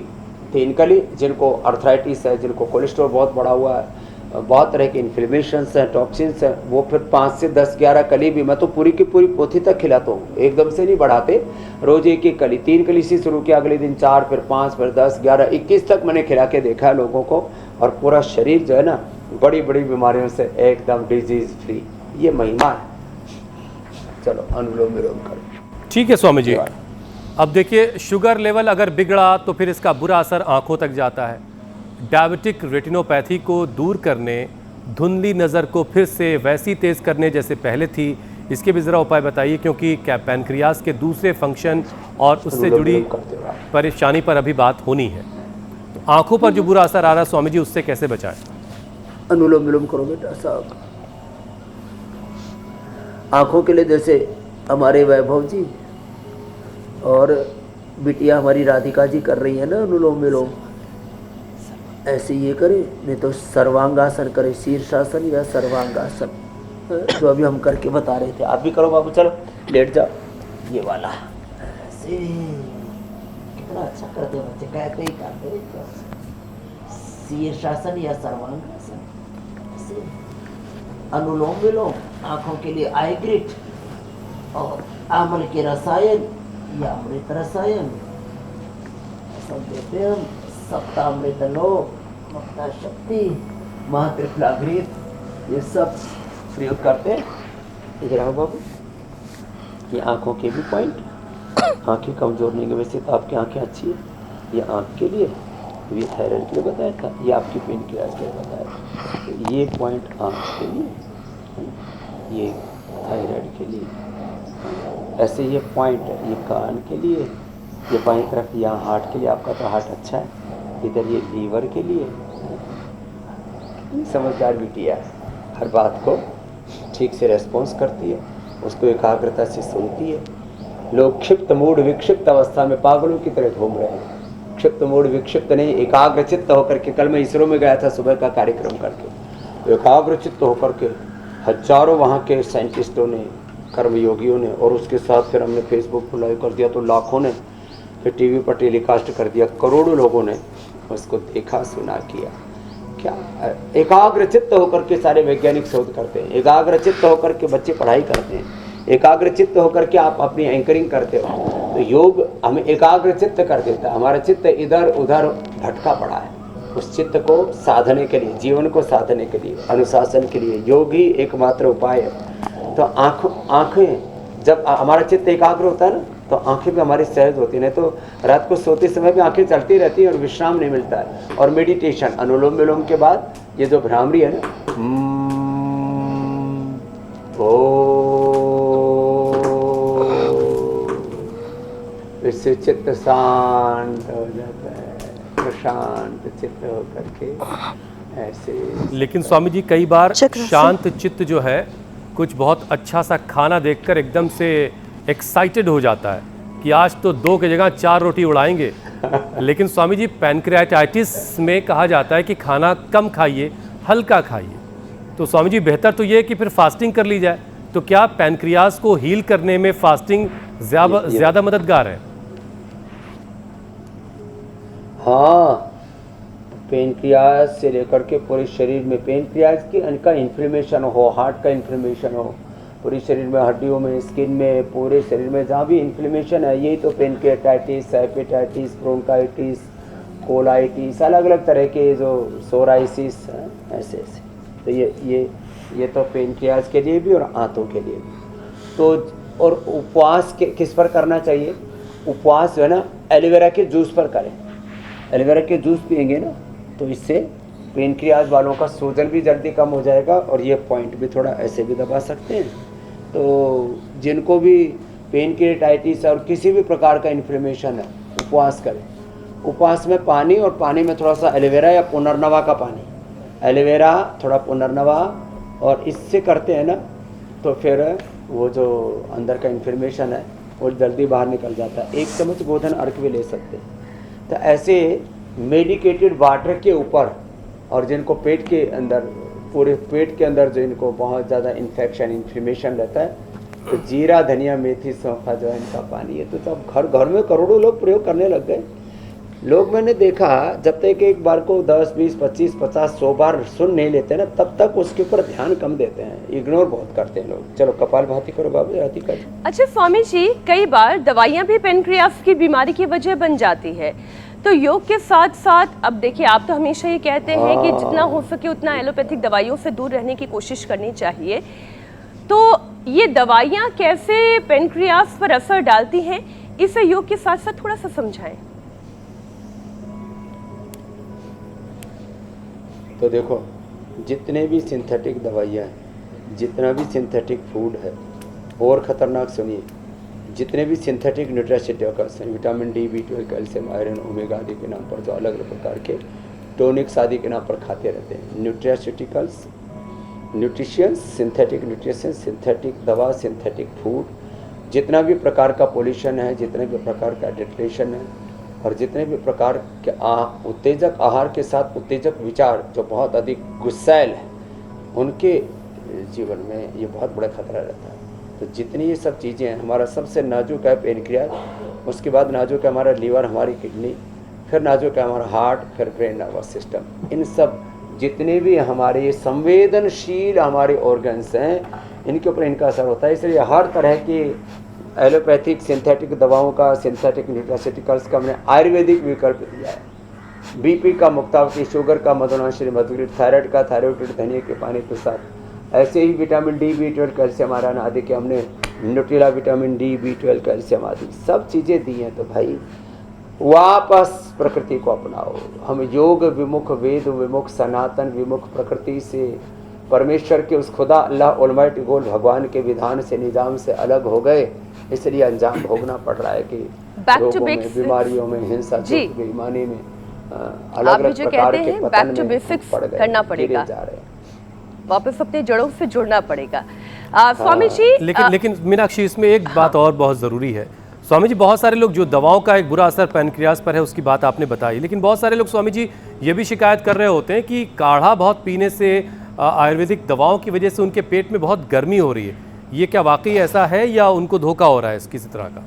3 कली, जिनको अर्थराइटिस है, जिनको कोलेस्ट्रॉल बहुत बढ़ा हुआ है, बहुत तरह के इन्फ्लेमेशंस हैं, टॉक्सिन्स हैं, वो फिर 5 से 10 11 कली भी, मैं तो पूरी की पूरी पोथी तक खिलाता हूँ, एकदम से नहीं बढ़ाते। रोज़ 1-1 कली, 3 कली से शुरू किया, अगले दिन 4, फिर 5, फिर 10, 11, 21 तक मैंने खिला के देखा है लोगों को, और पूरा शरीर जो है ना बड़ी बड़ी बीमारियों से एकदम डिजीज फ्री। ये महिमा है। चलो अनुलोम विलोम करो। ठीक है स्वामी जी। अब देखिए शुगर लेवल अगर बिगड़ा तो फिर इसका बुरा असर आंखों तक जाता है। डायबिटिक रेटिनोपैथी को दूर करने, धुंधली नज़र को फिर से वैसी तेज़ करने जैसे पहले थी, इसके भी ज़रा उपाय बताइए, क्योंकि पैनक्रियास के दूसरे फंक्शन और उससे जुड़ी परेशानी पर अभी बात होनी है। तो आंखों पर जो बुरा असर आ रहा है स्वामी जी, उससे कैसे बचाएं? अनुलोम विलोम करो बेटा साहब। आंखों के लिए जैसे हमारे वैभव जी और बिटिया हमारी राधिका जी कर रही है ना अनुलोम विलोम, ऐसे ये करे, नहीं तो सर्वांगासन करे, शीर्षासन या सर्वांगासन, जो अभी हम करके बता रहे थे। आप भी करो बाबू, चलो लेट जाओ। ये वाला ऐसे कितना अच्छा करते बच्चे, कहते ही करते, शीर्षासन या सर्वांगासन। ऐसे अनुलोम विलोम आंखों के लिए आई ग्रिट और आमल के रसायन या अमृत रसायन सब देते हम। सप्तामृत लोक, मक्ता शक्ति, महात्रिफलाघृत, ये सब प्रयोग करते इधर आओ बाबू, ये आँखों के भी पॉइंट, आँखें कमज़ोर नहीं है, वैसे तो आपकी आँखें अच्छी है, ये आँख के लिए, ये थायराइड के लिए बताया था, ये आपकी पेनक्रियाज के लिए बताया था। तो ये पॉइंट आँख के लिए, ये थायराइड के लिए, ऐसे ये पॉइंट ये कान के लिए, ये बाईं तरफ यहाँ हार्ट के लिए, आपका तो हार्ट अच्छा है, इधर ये लीवर के लिए। समझदार बिटिया हर बात को ठीक से रेस्पॉन्स करती है, उसको एकाग्रता से सुनती है। लोग क्षिप्त मूड विक्षिप्त अवस्था में पागलों की तरह घूम रहे हैं। क्षिप्त मूड विक्षिप्त नहीं, एकाग्रचित्त होकर के। कल मैं इसरो में गया था सुबह का कार्यक्रम करके, तो एकाग्रचित्त होकर के हजारों वहाँ के साइंटिस्टों ने, कर्मयोगियों ने, और उसके साथ फिर हमने फेसबुक पर लाइव कर दिया तो लाखों ने, फिर टीवी पर टेलीकास्ट कर दिया, करोड़ों लोगों ने उसको देखा सुना किया। क्या एकाग्रचित्त होकर के सारे वैज्ञानिक शोध करते हैं, एकाग्रचित्त होकर के बच्चे पढ़ाई करते हैं, एकाग्रचित्त होकर के आप अपनी एंकरिंग करते हो। तो योग हमें एकाग्रचित्त कर देता है। हमारा चित्त इधर उधर भटका पड़ा है, उस चित्त को साधने के लिए, जीवन को साधने के लिए, अनुशासन के लिए योग ही एकमात्र उपाय है। तो आँखें जब हमारा चित्त एकाग्र होता है ना, तो आंखें भी हमारी सहज होती है। नहीं तो रात को सोते समय भी आंखें चलती रहती हैं और विश्राम नहीं मिलता है। और मेडिटेशन, अनुलोम विलोम के बाद ये जो भ्रामरी है ना, इससे चित्त शांत हो जाता है, प्रशांत चित्त होकर के ऐसे। लेकिन स्वामी जी कई बार शांत चित्त जो है, कुछ बहुत अच्छा सा खाना देखकर एकदम से एक्साइटेड हो जाता है कि आज तो 2 की जगह 4 रोटी उड़ाएंगे। लेकिन स्वामी जी पैनक्रियाटाइटिस में कहा जाता है कि खाना कम खाइए, हल्का खाइए। तो स्वामी जी बेहतर तो ये है कि फिर फास्टिंग कर ली जाए। तो क्या पैनक्रियाज को हील करने में फास्टिंग ज़्यादा मददगार है? हाँ, पेनक्रियाज से लेकर के पूरे शरीर में, पेनक्रियाज की का इन्फ्लेमेशन हो, हार्ट का इन्फ्लेमेशन हो, पूरे शरीर में, हड्डियों में, स्किन में, पूरे शरीर में जहाँ भी इन्फ्लेमेशन है, यही तो पेनक्रियाटाइटिस, हेपेटाइटिस, ब्रोंकाइटिस, कोलाइटिस, अलग अलग तरह के जो सोराइसिस ऐसे ऐसे। तो ये तो पेनक्रियाज के लिए भी और आंतों के लिए भी। तो और उपवास किस पर करना चाहिए? उपवास जो है ना, एलोवेरा के जूस पर करें। एलोवेरा के जूस पियेंगे ना, तो इससे पेनक्रियाज वालों का सूजन भी जल्दी कम हो जाएगा और ये पॉइंट भी थोड़ा ऐसे भी दबा सकते हैं। तो जिनको भी पेनक्रियाटाइटिस और किसी भी प्रकार का इन्फ्लेमेशन है, उपवास करें। उपवास में पानी, और पानी में थोड़ा सा एलोवेरा या पुनर्नवा का पानी, एलोवेरा थोड़ा पुनर्नवा, और इससे करते हैं ना, तो फिर वो जो अंदर का इन्फ्लेमेशन है वो जल्दी बाहर निकल जाता है। 1 चम्मच गोधन अर्क भी ले सकते हैं। तो ऐसे मेडिकेटेड वाटर के ऊपर, और जिनको पेट के अंदर, पूरे पेट के अंदर जो इनको बहुत ज़्यादा इन्फेक्शन, इन्फ्लेमेशन रहता है, तो जीरा, धनिया, मेथी, सौंफा जो है इनका पानी है, तो सब घर में करोड़ों लोग प्रयोग करने लग गए। लोग मैंने देखा, जब तक एक बार को 10, 20, 25, 50, 100 बार सुन नहीं लेते ना, तब तक उसके ऊपर ध्यान कम देते हैं, इग्नोर बहुत करते हैं लोग। चलो कपालभाति करो बाबू, राती कर। अच्छा स्वामी जी, कई बार दवाइयाँ भी पेनक्रियास की बीमारी की वजह बन जाती है, तो योग के साथ साथ, अब देखिए आप तो हमेशा ये कहते हैं कि जितना हो सके उतना एलोपैथिक दवाइयों से दूर रहने की कोशिश करनी चाहिए, तो ये दवाइयाँ कैसे पेनक्रियास पर असर डालती हैं, इसे योग के साथ साथ थोड़ा सा समझाएं। तो देखो, जितने भी सिंथेटिक दवाइयाँ हैं, जितना भी सिंथेटिक फूड है, और ख़तरनाक सुनिए, जितने भी सिंथेटिक न्यूट्रास्यूटिकल्स हैं, vitamin D, B12, calcium, iron, omega आदि के नाम पर जो अलग अलग प्रकार के टॉनिक्स आदि के नाम पर खाते रहते हैं, न्यूट्रास्यूटिकल्स, न्यूट्रिशियंस, सिंथेटिक न्यूट्रिशन, सिंथेटिक दवा, सिंथेटिक फूड, जितना भी प्रकार का पोल्यूशन है, जितने भी प्रकार का डिप्रेशन है, और जितने भी प्रकार के उत्तेजक आहार के साथ उत्तेजक विचार जो बहुत अधिक गुस्सैल है, उनके जीवन में ये बहुत बड़ा खतरा रहता है। तो जितनी ये सब चीज़ें हैं, हमारा सबसे नाजुक है पेनक्रियाज, उसके बाद नाजुक है हमारा लीवर, हमारी किडनी, फिर नाजुक है हमारा हार्ट, फिर ब्रेन नर्वस सिस्टम। इन सब जितने भी हमारे संवेदनशील हमारे ऑर्गन्स हैं, इनके ऊपर इनका असर होता है। इसलिए हर तरह की एलोपैथिक सिंथेटिक दवाओं का, सिंथेटिक न्यूट्रास्यूटिकल्स का हमने आयुर्वेदिक विकल्प दिया है। बीपी का मुक्तावती, शुगर का मधुनाश्री मधुग्रीट, थायराइड का थायरोइड, धनिया के पानी के साथ ऐसे ही vitamin D, B12, calcium iron आदि के हमने Nutrela vitamin D, B12, calcium आदि सब चीज़ें दी हैं। तो भाई वापस प्रकृति को अपनाओ। हम योग विमुख, वेद विमुख, सनातन विमुख, प्रकृति से, परमेश्वर के उस खुदा अल्लाह ऑलमाइटी गोल भगवान के विधान से, निजाम से अलग हो गए, इसलिए अंजाम भोगना पड़ रहा है कि रोगों में, बीमारियों में, हिंसा, दुख, बेईमानी में अलग आप भी अलग जो प्रकार कहते के हैं पतन बैक टू में बेसिक्स पड़ गए, करना गिरे पड़ेगा, जा रहे हैं। वापस अपने जड़ों से जुड़ना पड़ेगा। स्वामी जी लेकिन मीनाक्षी, इसमें एक बात और बहुत ज़रूरी है। स्वामी जी, बहुत सारे लोग, जो दवाओं का एक बुरा असर पैनक्रियास पर है उसकी बात आपने बताई, लेकिन बहुत सारे लोग स्वामी जी ये भी शिकायत कर रहे होते हैं कि काढ़ा बहुत पीने से, आयुर्वेदिक दवाओं की वजह से उनके पेट में बहुत गर्मी हो रही है। ये क्या वाकई ऐसा है या उनको धोखा हो रहा है किसी तरह का?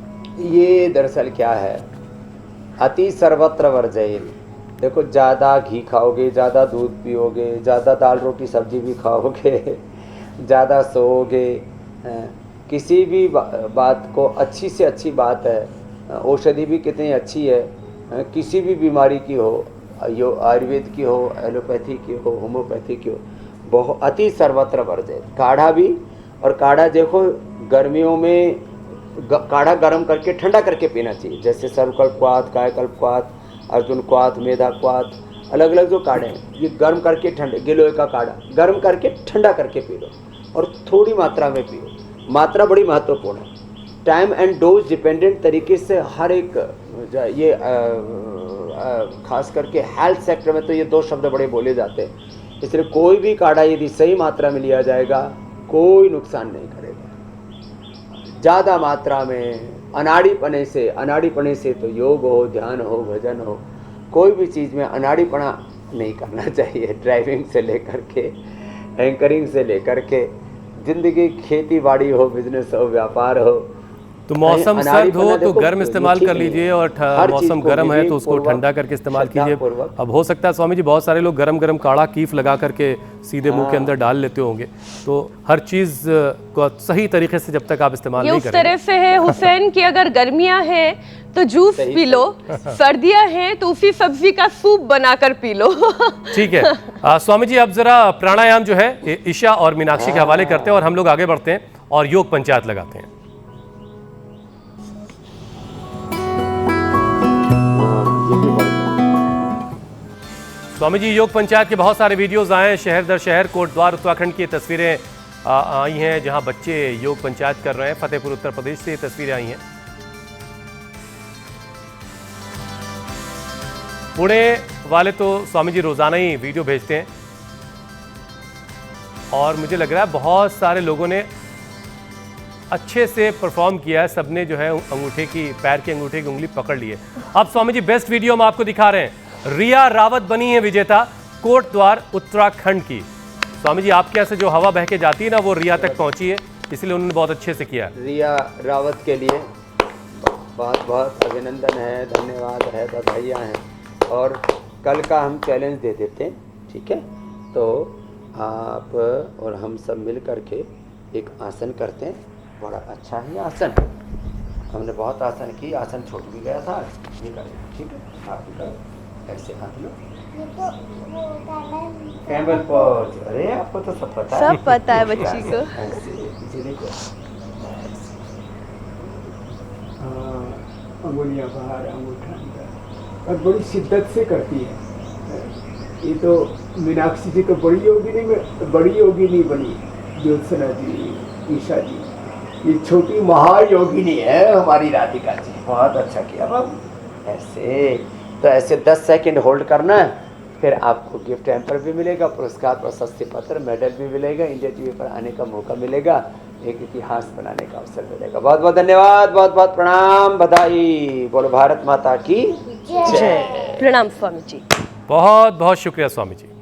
ये दरअसल क्या है, अति सर्वत्र वर्जयेल। देखो, ज़्यादा घी खाओगे, ज़्यादा दूध पियोगे, ज़्यादा दाल रोटी सब्जी भी खाओगे, ज़्यादा सोओगे, किसी भी बात को, अच्छी से अच्छी बात है, औषधि भी कितनी अच्छी है, किसी भी बीमारी की हो, यो आयुर्वेद की हो, एलोपैथी की हो, होम्योपैथी की हो, बहुत अति सर्वत्र वर्जयेल। काढ़ा भी, और काढ़ा देखो गर्मियों में काढ़ा गर्म करके ठंडा करके पीना चाहिए, जैसे सर्वकल्पवात, कायकल्पवात, अर्जुन क्वाथ, मेधा क्वाथ, अलग अलग जो काढ़े हैं, ये गर्म करके ठंडे, गिलोय का काढ़ा गर्म करके ठंडा करके पी लो, और थोड़ी मात्रा में पियो। मात्रा बड़ी महत्वपूर्ण है। टाइम एंड डोज डिपेंडेंट तरीके से हर एक, ये खास करके हेल्थ सेक्टर में तो ये दो शब्द बड़े बोले जाते हैं, इसलिए कोई भी काढ़ा यदि सही मात्रा में लिया जाएगा कोई नुकसान नहीं करेगा। ज़्यादा मात्रा में अनाड़ीपने से तो योग हो, ध्यान हो, भजन हो, कोई भी चीज़ में अनाड़ीपना नहीं करना चाहिए। ड्राइविंग से लेकर के, एंकरिंग से लेकर के, जिंदगी खेती बाड़ी हो, बिजनेस हो, व्यापार हो, तो मौसम सर्द हो तो गर्म इस्तेमाल कर लीजिए, और मौसम गर्म है तो उसको ठंडा करके इस्तेमाल कीजिए। अब हो सकता है स्वामी जी बहुत सारे लोग गरम गरम काढ़ा कीफ लगा करके सीधे मुंह के अंदर डाल लेते होंगे, तो हर चीज़ को सही तरीके से जब तक आप इस्तेमाल नहीं उस करेंगे। तरह से है हुसैन कि अगर गर्मियां हैं तो जूस पी लो, सर्दियां हैं तो उसी सब्जी का सूप बनाकर पी लो। ठीक है स्वामी जी, अब जरा प्राणायाम जो है ईशा और मीनाक्षी के हवाले करते हैं और हम लोग आगे बढ़ते हैं और योग पंचायत लगाते हैं। स्वामी जी, योग पंचायत के बहुत सारे वीडियोस आए हैं, शहर दर शहर, कोटद्वार उत्तराखंड की तस्वीरें आई हैं जहां बच्चे योग पंचायत कर रहे हैं। फतेहपुर उत्तर प्रदेश से ये तस्वीरें आई हैं। पुणे वाले तो स्वामी जी रोजाना ही वीडियो भेजते हैं और मुझे लग रहा है बहुत सारे लोगों ने अच्छे से परफॉर्म किया है, सबने जो है अंगूठे की, पैर के अंगूठे की उंगली पकड़ ली है। अब स्वामी जी बेस्ट वीडियो हम आपको दिखा रहे हैं, रिया रावत बनी है विजेता कोटद्वार उत्तराखंड की। स्वामी जी आपके यहाँ से जो हवा बह के जाती है ना वो रिया तक पहुंची है, इसलिए उन्होंने बहुत अच्छे से किया। रिया रावत के लिए बहुत बहुत अभिनंदन है, धन्यवाद है, बधाइयाँ हैं। और कल का हम चैलेंज दे देते हैं, ठीक है? तो आप और हम सब मिल करके एक आसन करते हैं, बड़ा अच्छा ही आसन, हमने बहुत आसन की, आसन छूट भी गया था, ये करें, ठीक है? आप भी करो, ऐसे हाथ लो, ये तो वो गाना कैमल पोज। अरे आपको तो सब पता है, सब पता है बच्ची को। ऐसे पीछे देखो, अंगुलियां बाहर, अंगूठा अंदर, और बड़ी शिद्दत से करती है। ये तो मीनाक्षी जी तो बड़ी योगिनी बनी, ज्योत्सना जी, ईशा जी, ये छोटी महायोगिनी है हमारी राधिका जी। बहुत अच्छा किया बाबू। ऐसे तो ऐसे 10 सेकंड होल्ड करना है, फिर आपको गिफ्ट हैम्पर भी मिलेगा, पुरस्कार, प्रशस्ति पत्र, मेडल भी मिलेगा, इंडिया टीवी पर आने का मौका मिलेगा, एक इतिहास बनाने का अवसर मिलेगा। बहुत बहुत धन्यवाद, बहुत बहुत प्रणाम, बधाई, बोलो भारत माता की जय। प्रणाम स्वामी जी। बहुत बहुत शुक्रिया स्वामी जी।